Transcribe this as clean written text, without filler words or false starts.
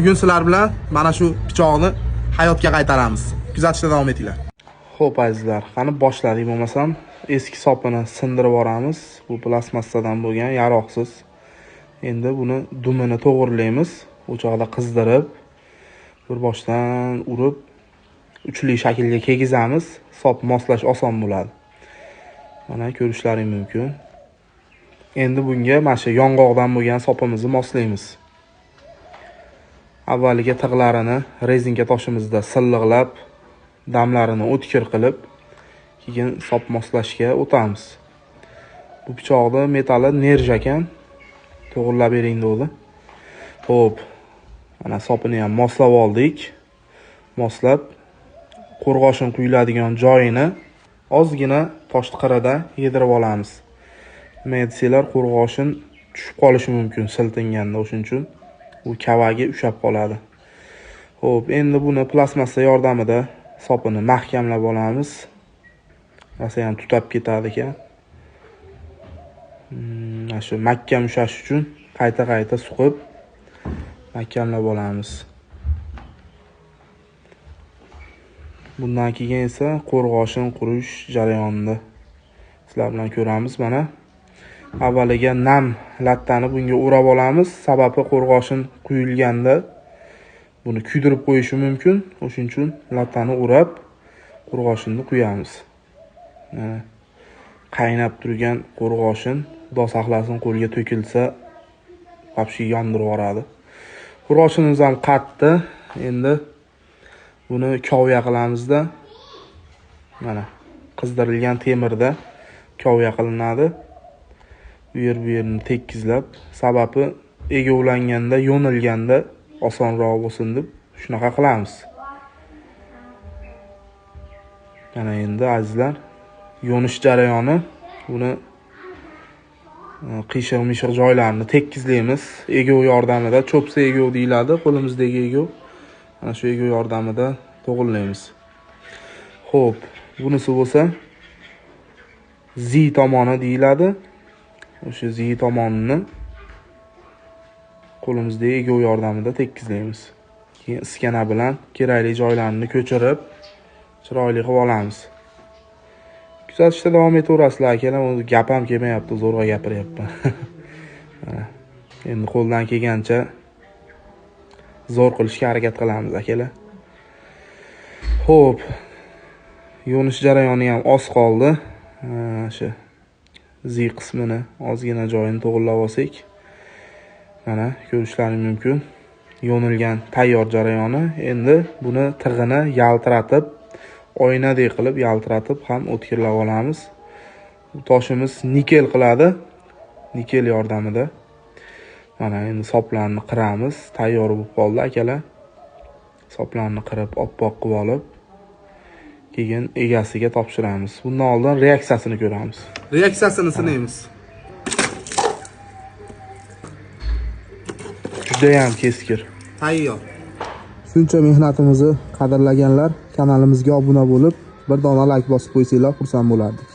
Bugun sizlar bilan mana shu pichoqni hayotga qaytaramiz. Kuzatishda davom etinglar. Xo'p azizlar, qani boshladik bo'lmasam, eski sopini sindirib yuboramiz. Bu plastmassadan bo'lgan, yaroqsiz. Endi buni dumini to'g'irlaymiz. O'choqda qizdirib, bir boshdan urib, uchli shaklga kiygizamiz. Sop moslash oson bo'ladi. Mana ko'rishlaring mumkin. Endi bunga mana shu yong'oqdan bo'lgan sopimizni moslaymiz. Avvaliga tig'larini rezinka toshimizda silliqlab, damlarini o'tkir qilib, keyin sop moslashga o'tamiz. Bu pichoqning metali nerj ekan. To'g'irlab bering dedi. Xo'p, mana sopini ham moslab oldik. Moslab qo'rg'oshin quyiladigan joyini ozgina tosh qirida yedirib olamiz. Nima desanglar, qo'rg'oshin tushib qolishi mumkin siltinganda, o'shuning uchun u kavaga ushab qoladi. Xo'p, endi buni plastmassa yordamida sopini mahkamlab olamiz. Rosa ham tutab ketadi ekan. Mana shu mahkam ushash uchun qayta suqib mahkamlab olamiz. Bundan keyin esa qo'rg'oshin qurish jarayonini sizlar bilan ko'ramiz. Mana avvaliga nam lattani bunga o'rab olamiz. Sababi qo'rg'oshin quyilganda buni kuydirib qo'yishi mumkin. O'shuning uchun lattani o'rab qo'rg'oshinni quyamiz. Qaynab turgan qo'rg'oshin xudo saqlasin qo'lga to'kilsa vobshe yondirib yuboradi. Qo'rg'oshinimiz ham qatdi. Endi buni kovya qilamizda. Mana qizdirilgan temirda kovya qilinadi. Bu yerini tekizlab, sababi egovlanganda, yo'nilganda osonroq bo'lsin deb shunaqa qilamiz. Mana endi azizlar, yo'nish jarayoni, buni qiyshiq-mishiq joylarini tekizlaymiz. Egov yordamida, cho'psa egov deyiladi, qo'limizdagi egov. Mana shu egov yordamida to'g'irlaymiz. Xo'p, bunisi bo'lsa zi tomoni deyiladi. O'sha zi tomonini qo'limizdagi egov yordamida tekizlaymiz. Keyin iskana bilan kerakli joylarini ko'chirib, chiroyli qilib olamiz. Kuzatishda davom etaverasizlar akalar. O'zi gap ham kelmayapti, zo'rg'a gapiryapman. Endi qo'ldan kelgancha zo'r qilishga harakat qilamiz akalar. Xo'p, yo'nish jarayoni ham oz qoldi. Shu zi qismini ozgina joyini to'g'irlab olsak, mana ko'rishlaring mumkin. Yo'nilgan tayyor jarayoni. Endi buni tig'ini yaltiratib, oynadek qilib yaltiratib ham o'tkirlab olamiz. Bu toshimiz nikel qiladi. Nikel yordamida. Mana endi soplarni qiramiz. Tayyor bo'lib qoldi akalar. Soplarni qirib oppoq qilib olib, keyin egasiga topshiramiz. Bundan oldin reaksiyasini ko'ramiz. Reaksiyasini sinaymiz. Juda ham keskir. Tayyor. Shuncha mehnatimizni qadrlaganlar kanalimizga obuna bo'lib, bir dona like bosib qo'ysanglar xursand bo'lardik.